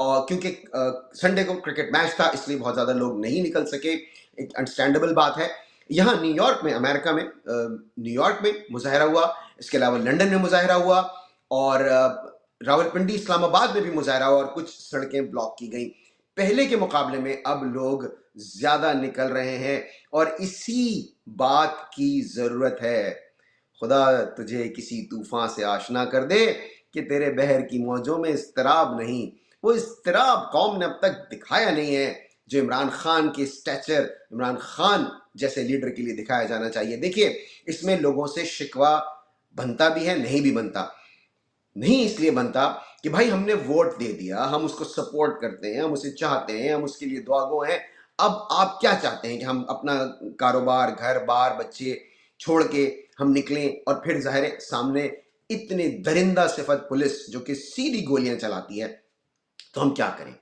اور کیونکہ سنڈے کو کرکٹ میچ تھا اس لیے بہت زیادہ لوگ نہیں نکل سکے، ایک انڈرسٹینڈیبل بات ہے. یہاں نیو یارک میں، امریکہ میں نیو یارک میں مظاہرہ ہوا، اس کے علاوہ لنڈن میں مظاہرہ ہوا، اور راولپنڈی اسلام آباد میں بھی مظاہرہ ہوا، اور کچھ سڑکیں بلاک کی گئیں. پہلے کے مقابلے میں اب لوگ زیادہ نکل رہے ہیں، اور اسی بات کی ضرورت ہے. خدا تجھے کسی طوفان سے آشنا کر دے کہ تیرے بحر کی موجوں میں اضطراب نہیں. وہ اضطراب قوم نے اب تک دکھایا نہیں ہے جو عمران خان کے اسٹیچر، عمران خان جیسے لیڈر کے لیے دکھایا جانا چاہیے. دیکھیے اس میں لوگوں سے شکوہ بنتا بھی ہے، نہیں بھی بنتا. نہیں اس لیے بنتا کہ بھائی ہم نے ووٹ دے دیا، ہم اس کو سپورٹ کرتے ہیں، ہم اسے چاہتے ہیں، ہم اس کے لیے دعا گو ہیں. اب آپ کیا چاہتے ہیں کہ ہم اپنا کاروبار، گھر بار، بچے چھوڑ کے ہم نکلیں، اور پھر ظاہر ہے سامنے اتنے درندہ صفت پولیس جو کہ سیدھی گولیاں چلاتی ہے، تو ہم کیا کریں؟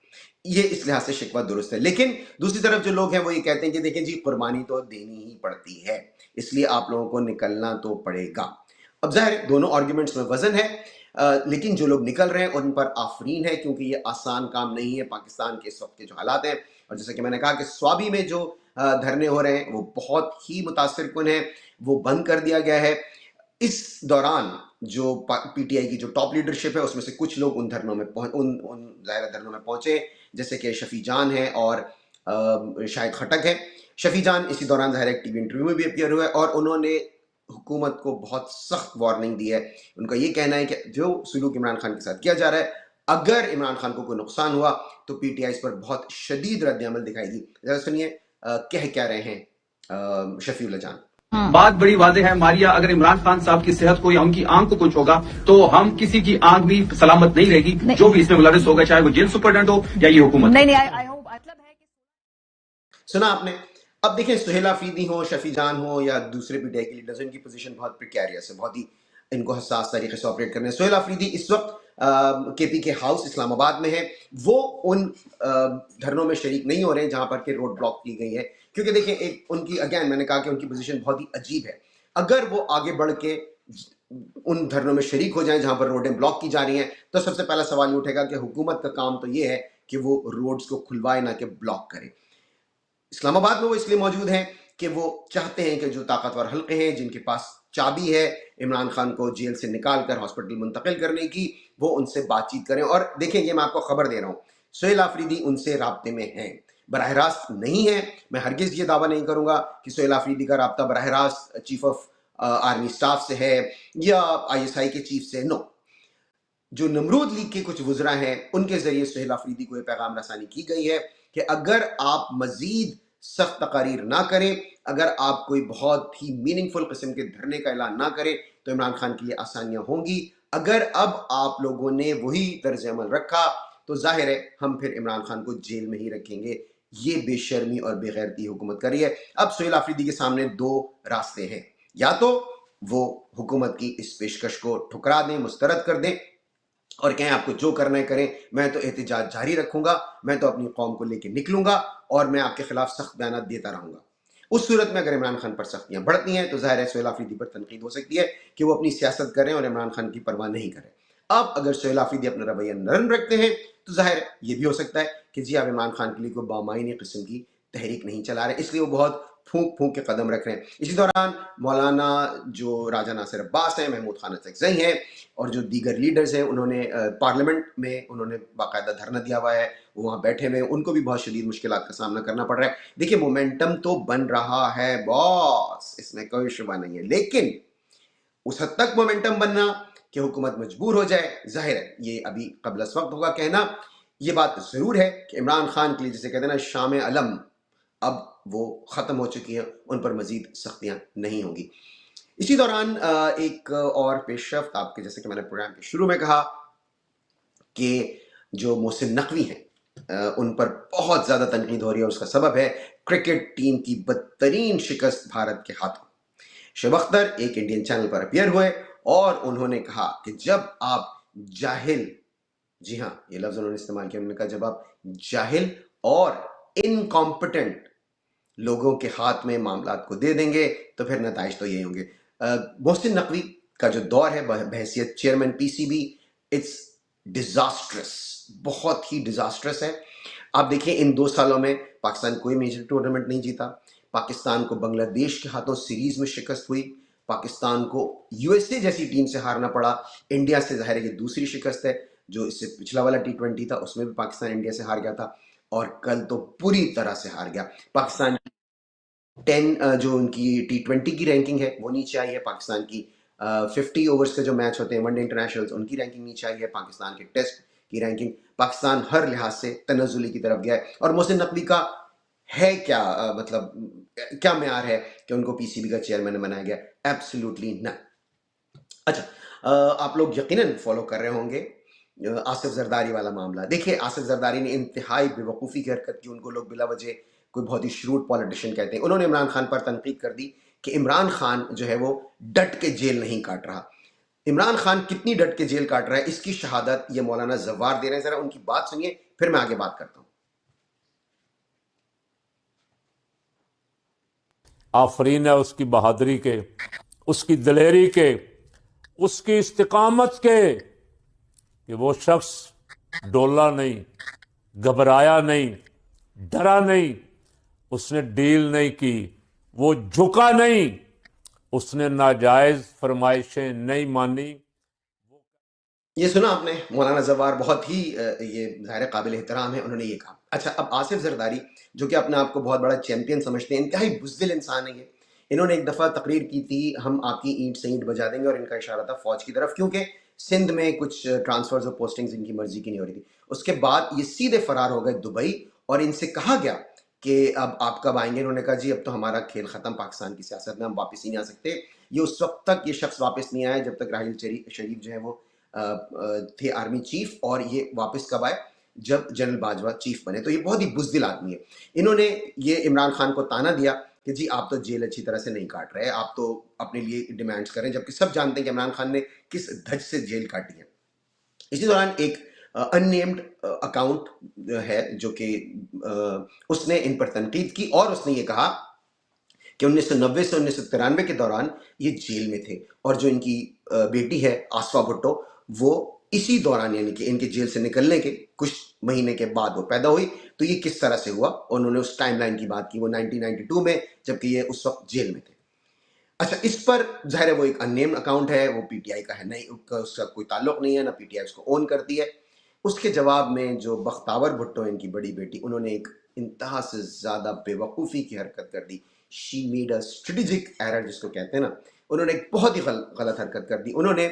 یہ اس لحاظ سے شکوہ درست ہے. لیکن دوسری طرف جو لوگ ہیں وہ یہ کہتے ہیں کہ دیکھیں جی قربانی تو دینی ہی پڑتی ہے، اس لیے آپ لوگوں کو نکلنا تو پڑے گا. اب ظاہر ہے دونوں آرگیومنٹس میں وزن ہے، لیکن جو لوگ نکل رہے ہیں ان پر آفرین ہے، کیونکہ یہ آسان کام نہیں ہے پاکستان کے اس وقت کے جو حالات ہیں. اور جیسا کہ میں نے کہا کہ سوابی میں جو دھرنے ہو رہے ہیں وہ بہت ہی متاثر کن ہیں، وہ بند کر دیا گیا ہے. اس دوران جو پی ٹی آئی کی جو ٹاپ لیڈرشپ ہے اس میں سے کچھ لوگ ان دھرنوں میں ان ظاہرہ دھرنوں میں پہنچے، جیسے کہ شفیع جان ہیں اور شاہد خٹک ہے. شفیع جان اسی دوران ظاہر ایک ٹی وی انٹرویو میں بھی اپیئر ہوئے، اور انہوں نے حکومت کو بہت سخت وارننگ دی ہے. ان کا یہ کہنا ہے کہ جو سلوک عمران خان کے ساتھ کیا جا رہا ہے، اگر عمران خان کو کوئی نقصان ہوا تو پی ٹی آئی اس پر بہت شدید رد عمل دکھائے گی. ذرا سنیے کہہ کیا رہے ہیں شفیع اللہ جان. بات بڑی واضح ہے ماریا، اگر عمران خان صاحب کی صحت کو یا ان کی آنکھ کو کچھ ہوگا تو ہم کسی کی آنکھ بھی سلامت نہیں رہے گی، جو بھی اس میں ملوث ہوگا، چاہے وہ جیل سپرڈنٹ ہو یا یہ حکومت. سنا آپ نے. اب دیکھیں سہیل آفریدی ہو، شفیع جان ہو یا دوسرے پی ٹی آئی کے لیڈرز، ان کی پوزیشن بہت پریکیریس ہے، بہت ہی ان کو حساس طریقے سے آپریٹ کرنے. سہیل آفریدی اس وقت کے پی کے ہاؤس اسلام آباد میں ہے. وہ ان دھرنوں میں شریک نہیں ہو رہے ہیں جہاں پر کہ روڈ بلاک کی گئی ہے، کیونکہ دیکھیں ایک ان کی اگین میں نے کہا کہ ان کی پوزیشن بہت ہی عجیب ہے. اگر وہ آگے بڑھ کے ان دھرنوں میں شریک ہو جائیں جہاں پر روڈیں بلاک کی جا رہی ہیں، تو سب سے پہلا سوال یہ اٹھے گا کہ حکومت کا کام تو یہ ہے کہ وہ روڈز کو کھلوائے، نہ کہ بلاک کرے. اسلام آباد میں وہ اس لیے موجود ہیں کہ وہ چاہتے ہیں کہ جو طاقتور حلقے ہیں جن کے پاس چابی ہے عمران خان کو جیل سے نکال کر ہاسپٹل منتقل کرنے کی، وہ ان سے بات چیت کریں. اور دیکھیں یہ میں آپ کو خبر دے رہا ہوں، سہیل آفریدی ان سے رابطے میں ہیں، براہ راست نہیں ہے. میں ہرگز یہ دعویٰ نہیں کروں گا کہ سہیل آفریدی کا رابطہ براہ راست چیف آف آرمی سٹاف سے ہے یا آئی ایس آئی کے چیف سے. نو، جو نمرود لیگ کے کچھ وزراء ہیں ان کے ذریعے سہیل آفریدی کو یہ پیغام رسانی کی گئی ہے کہ اگر آپ مزید سخت تقاریر نہ کریں، اگر آپ کوئی بہت ہی میننگ فل قسم کے دھرنے کا اعلان نہ کریں تو عمران خان کے لیے آسانیاں ہوں گی. اگر اب آپ لوگوں نے وہی طرز عمل رکھا تو ظاہر ہے ہم پھر عمران خان کو جیل میں ہی رکھیں گے. یہ بے شرمی اور بے غیرتی حکومت کر رہی ہے. اب سہیل آفریدی کے سامنے دو راستے ہیں، یا تو وہ حکومت کی اس پیشکش کو ٹھکرا دیں، مسترد کر دیں اور کہیں آپ کو جو کرنا ہے کریں، میں تو احتجاج جاری رکھوں گا، میں تو اپنی قوم کو لے کے نکلوں گا اور میں آپ کے خلاف سخت بیانات دیتا رہوں گا. اس صورت میں اگر عمران خان پر سختیاں بڑھتی ہیں تو ظاہر ہے سہیل آفریدی پر تنقید ہو سکتی ہے کہ وہ اپنی سیاست کریں اور عمران خان کی پرواہ نہیں کریں. اب اگر سہیل آفریدی اپنا رویہ نرم رکھتے ہیں تو ظاہر یہ بھی ہو سکتا ہے کہ جی آپ عمران خان کے لیے کوئی بامعنی قسم کی تحریک نہیں چلا رہے، اس لیے وہ بہت پھونک پھونک کے قدم رکھ رہے ہیں. اسی دوران مولانا جو راجہ ناصر عباس ہیں، محمود خان اڅکزئی ہیں اور جو دیگر لیڈرز ہیں، انہوں نے پارلیمنٹ میں انہوں نے باقاعدہ دھرنا دیا ہوا ہے، وہ وہاں بیٹھے ہوئے ہیں، ان کو بھی بہت شدید مشکلات کا سامنا کرنا پڑ رہا ہے. دیکھیے مومنٹم تو بن رہا ہے باس، اس میں کوئی شبہ نہیں ہے، لیکن اس حد تک مومنٹم بننا کہ حکومت مجبور ہو جائے، ظاہر ہے یہ ابھی قبل از وقت ہوگا کہنا. یہ بات ضرور ہے کہ عمران خان کے لیے جسے کہتے ہیں نا شام علم، اب وہ ختم ہو چکی ہیں، ان پر مزید سختیاں نہیں ہوں گی. اسی دوران ایک اور پیش رفت آپ کے، جیسے کہ میں نے پروگرام کے شروع میں کہا کہ جو محسن نقوی ہیں ان پر بہت زیادہ تنقید ہو رہی ہے، اور اس کا سبب ہے کرکٹ ٹیم کی بدترین شکست بھارت کے ہاتھوں. شعیب اختر ایک انڈین چینل پر اپیئر ہوئے اور انہوں نے کہا کہ جب آپ جاہل، جی ہاں یہ لفظ انہوں نے استعمال کیا، انہوں نے کہا جب آپ جاہل اور انکمپٹنٹ لوگوں کے ہاتھ میں معاملات کو دے دیں گے تو پھر نتائج تو یہی ہوں گے. محسن نقوی کا جو دور ہے بحیثیت chairman P C B, it's disastrous, بہت ہی ڈیزاسٹرس ہے. آپ دیکھیں ان 2 سالوں میں پاکستان کوئی میجر ٹورنامنٹ نہیں جیتا. پاکستان کو بنگلہ دیش کے ہاتھوں سیریز میں شکست ہوئی. پاکستان کو یو ایس اے جیسی ٹیم سے ہارنا پڑا. انڈیا سے ظاہر ہے کہ دوسری شکست ہے. جو اس سے پچھلا والا T20 تھا اس میں بھی پاکستان انڈیا سے ہار گیا تھا، اور کل تو پوری طرح سے ہار گیا. پاکستان 10 جو ان کی T20 کی رینکنگ ہے وہ نیچے آئی ہے. پاکستان کی 50 اوورز کے جو میچ ہوتے ہیں ون ڈے انٹرنیشنلز، ان کی رینکنگ نیچے آئی ہے. پاکستان کے ٹیسٹ کی رینکنگ، پاکستان ہر لحاظ سے تنزلی کی طرف گیا ہے. اور محسن نقوی کا ہے کیا مطلب کیا معیار ہے کہ ان کو PCB کا چیئرمین بنایا گیا؟ ایبسلیوٹلی نہ. اچھا آپ لوگ یقیناً فالو کر رہے ہوں گے آصف زرداری والا معاملہ. دیکھیے آصف زرداری نے انتہائی بے وقوفی کی حرکت کی. ان کو لوگ بلا وجہ کوئی بہت ہی شروٹ پالیٹیشین کہتے ہیں. انہوں نے عمران خان پر تنقید کر دی کہ عمران خان جو ہے وہ ڈٹ کے جیل نہیں کاٹ رہا. عمران خان کتنی ڈٹ کے جیل کاٹ رہا ہے اس کی شہادت یہ مولانا زوار دے رہے ہیں. ذرا ان کی بات سنیے پھر میں آگے بات کرتا ہوں. آفرین ہے اس کی بہادری کے، اس کی دلیری کے، اس کی استقامت کے کہ وہ شخص ڈولا نہیں، گھبرایا نہیں، ڈرا نہیں، اس نے ڈیل نہیں کی، وہ جھکا نہیں، اس نے ناجائز فرمائشیں نہیں مانی. یہ سنا آپ نے مولانا زوار، بہت ہی یہ ظاہر قابل احترام ہے. انہوں نے یہ کہا. اچھا اب آصف زرداری جو کہ اپنے آپ کو بہت بڑا چیمپئن سمجھتے ہیں، انتہائی بزدل انسان ہے یہ. انہوں نے ایک دفعہ تقریر کی تھی ہم آپ کی اینٹ سے اینٹ بجا دیں گے، اور ان کا اشارہ تھا فوج کی طرف، کیونکہ سندھ میں کچھ ٹرانسفرز اور پوسٹنگز ان کی مرضی کی نہیں ہو رہی تھی. اس کے بعد یہ سیدھے فرار ہو گئے دبئی، اور ان سے کہا گیا کہ اب آپ کب آئیں گے؟ انہوں نے کہا جی اب تو ہمارا کھیل ختم پاکستان کی سیاست میں، ہم واپس ہی نہیں آ سکتے. یہ اس وقت تک یہ شخص واپس نہیں آیا جب تک راحیل شریف جو ہے وہ تھے آرمی چیف، اور یہ واپس کب آئے؟ جب جنرل باجوہ چیف بنے. تو یہ بہت ہی بزدل آدمی ہے. انہوں نے یہ عمران خان کو تانا دیا کہ جی آپ تو جیل اچھی طرح سے نہیں کاٹ رہے، آپ تو اپنے لیے ڈیمانڈز کریں، جبکہ سب جانتے ہیں کہ عمران خان نے کس دھج سے جیل کاٹی ہے. اسی دوران ایک ان نیمڈ اکاؤنٹ ہے جو کہ اس نے ان پر تنقید کی، اور اس نے یہ کہا کہ 1990 سے 1993 کے دوران یہ جیل میں تھے، اور جو ان کی بیٹی ہے آصفہ بھٹو وہ اسی دوران یعنی کہ ان کے جیل سے نکلنے کے کچھ مہینے کے بعد وہ پیدا ہوئی. تو یہ کس طرح سے ہوا؟ انہوں نے اس ٹائم لائن کی بات کی، وہ 1992 میں جبکہ یہ اس وقت جیل میں تھے. اچھا اس پر ظاہر ہے وہ ایک ان نیمڈ اکاؤنٹ ہے، وہ PTI کا ہے نہیں، اس کا کوئی تعلق نہیں ہے، نہ PTI اس کو اون کرتی ہے. اس کے جواب میں جو بختاور بھٹو ان کی بڑی بیٹی، انہوں نے ایک انتہا سے زیادہ بے وقوفی کی حرکت کر دی. She made a strategic error جس کو کہتے ہیں نا. انہوں نے ایک بہت ہی غلط حرکت کر دی. انہوں نے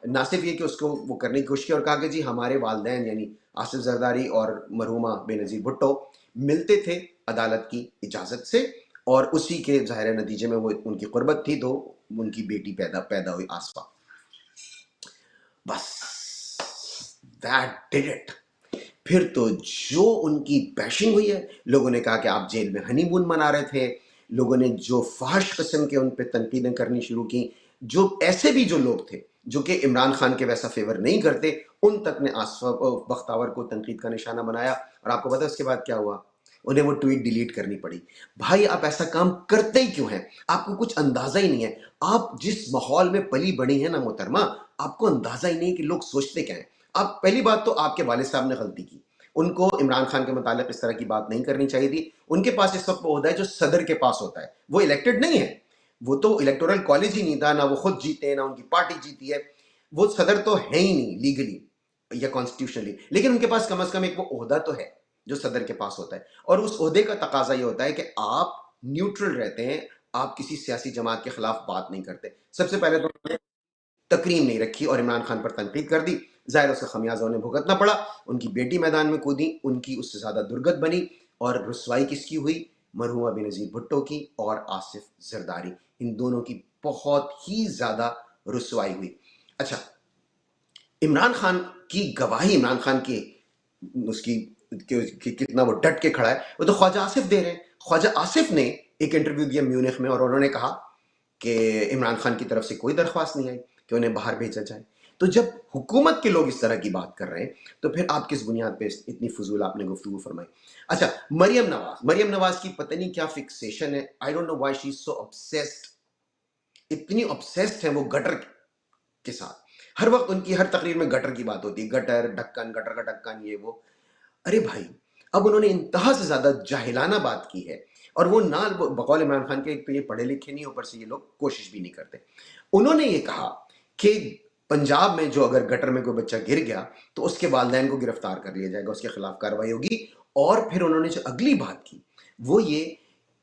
نہ صرف یہ کہ اس کو وہ کرنے کی کوشش کی، اور کہا کہ جی ہمارے والدین یعنی آصف زرداری اور مرحومہ بے نظیر بھٹو ملتے تھے عدالت کی اجازت سے، اور اسی کے ظاہر نتیجے میں وہ ان کی قربت تھی تو ان کی بیٹی پیدا ہوئی آصفہ. بس that did it. پھر تو جو ان کی بیشنگ ہوئی ہے، لوگوں نے کہا کہ آپ جیل میں ہنی مون منا رہے تھے، لوگوں نے جو فحش قسم کے ان پہ تنقیدیں کرنی شروع کی. جو ایسے بھی جو لوگ تھے جو کہ عمران خان کے ویسا فیور نہیں کرتے، ان تک نے بختاور کو تنقید کا نشانہ بنایا. اور آپ کو پتہ اس کے بعد کیا ہوا؟ انہیں وہ ٹویٹ ڈیلیٹ کرنی پڑی. بھائی آپ ایسا کام کرتے ہی کیوں ہیں؟ آپ کو کچھ اندازہ ہی نہیں ہے. آپ جس ماحول میں پلی بڑی ہیں نا محترمہ، آپ کو اندازہ ہی نہیں کہ لوگ سوچتے کیا ہیں. آپ پہلی بات تو آپ کے والد صاحب نے غلطی کی، ان کو عمران خان کے متعلق اس طرح کی بات نہیں کرنی چاہیے تھی. ان کے پاس اس وقت وہ عہدہ ہے جو صدر کے پاس ہوتا ہے، وہ الیکٹڈ نہیں ہے، وہ تو الیکٹورل کالج ہی نہیں تھا، نہ وہ خود جیتے ہیں نہ ان کی پارٹی جیتی ہے، وہ صدر تو ہے ہی نہیں لیگلی یا کانسٹیٹیوشنلی. لیکن ان کے پاس کم از کم ایک وہ عہدہ تو ہے جو صدر کے پاس ہوتا ہے، اور اس عہدے کا تقاضا یہ ہوتا ہے کہ آپ نیوٹرل رہتے ہیں، آپ کسی سیاسی جماعت کے خلاف بات نہیں کرتے. سب سے پہلے تو تکریم نہیں رکھی اور عمران خان پر تنقید کر دی. ظاہر اس کا خمیازہ انہیں بھگتنا پڑا. ان کی بیٹی میدان میں کودی، ان کی اس سے زیادہ درگت بنی، اور رسوائی کس کی ہوئی؟ مرحومہ بے نظیر بھٹو کی اور آصف زرداری، ان دونوں کی بہت ہی زیادہ رسوائی ہوئی. اچھا عمران خان کی گواہی، عمران خان کی اس کی کتنا وہ ڈٹ کے کھڑا ہے، وہ تو خواجہ آصف دے رہے ہیں. خواجہ آصف نے ایک انٹرویو دیا میونخ میں، اور انہوں نے کہا کہ عمران خان کی طرف سے کوئی درخواست نہیں آئی کہ انہیں باہر بھیجا جائے. تو جب حکومت کے لوگ اس طرح کی بات کر رہے ہیں تو پھر آپ کس بنیاد پہ اتنی فضول آپ نے گفتگو فرمائی؟ اچھا مریم نواز کی پتہ نہیں کیا فکسیشن ہے، I don't know why she is so obsessed. اتنی obsessed ہیں وہ گٹر کے ساتھ. ہر وقت ان کی ہر تقریر میں گٹر کی بات ہوتی ہے، گٹر ڈھکن، گٹر کا ڈھکن، یہ وہ. ارے بھائی اب انہوں نے انتہا سے زیادہ جاہلانہ بات کی ہے، اور وہ نہ بقول عمران خان کے ایک تو یہ پڑھے لکھے نہیں، اوپر سے یہ لوگ کوشش بھی نہیں کرتے. انہوں نے یہ کہا کہ پنجاب میں جو اگر گٹر میں کوئی بچہ گر گیا تو اس کے والدین کو گرفتار کر لیا جائے گا، اس کے خلاف کارروائی ہوگی. اور پھر انہوں نے جو اگلی بات کی وہ یہ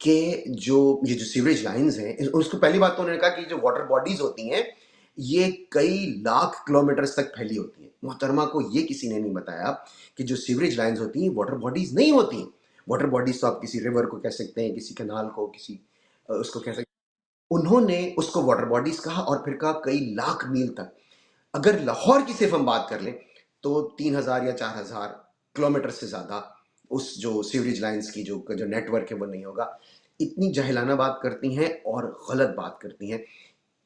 کہ یہ جو سیوریج لائنز ہیں، اس کو پہلی بات تو انہوں نے کہا کہ جو واٹر باڈیز ہوتی ہیں یہ کئی لاکھ کلومیٹرز تک پھیلی ہوتی ہیں. محترمہ کو یہ کسی نے نہیں بتایا کہ جو سیوریج لائنز ہوتی ہیں واٹر باڈیز نہیں ہوتی. واٹر باڈیز تو آپ کسی ریور کو کہہ سکتے ہیں، کسی کنال کو، کسی اس کو کہہ سکتے ہیں. انہوں نے اس کو واٹر باڈیز کہا اور پھر کہا کئی لاکھ میل تک. اگر لاہور کی صرف ہم بات کر لیں تو 3000 یا 4000 کلومیٹر سے زیادہ اس جو سیوریج لائنز کی جو نیٹ ورک ہے وہ نہیں ہوگا. اتنی جاہلانہ بات کرتی ہیں اور غلط بات کرتی ہیں.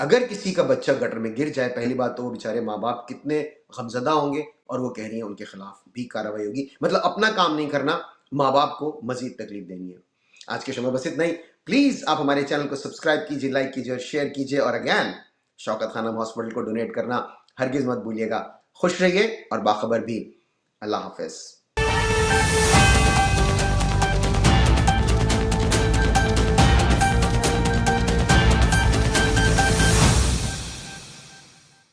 اگر کسی کا بچہ گٹر میں گر جائے، پہلی بات تو وہ بیچارے ماں باپ کتنے غمزدہ ہوں گے، اور وہ کہہ رہی ہیں ان کے خلاف بھی کارروائی ہوگی. مطلب اپنا کام نہیں کرنا، ماں باپ کو مزید تکلیف دینی ہے. آج کے شو میں بس اتنا ہی. پلیز آپ ہمارے چینل کو سبسکرائب کیجیے، لائک کیجیے اور شیئر کیجیے. اور اگین شوکت خانم ہاسپٹل کو ڈونیٹ کرنا ہرگز مت بھولیے گا. خوش رہیے اور باخبر بھی. اللہ حافظ.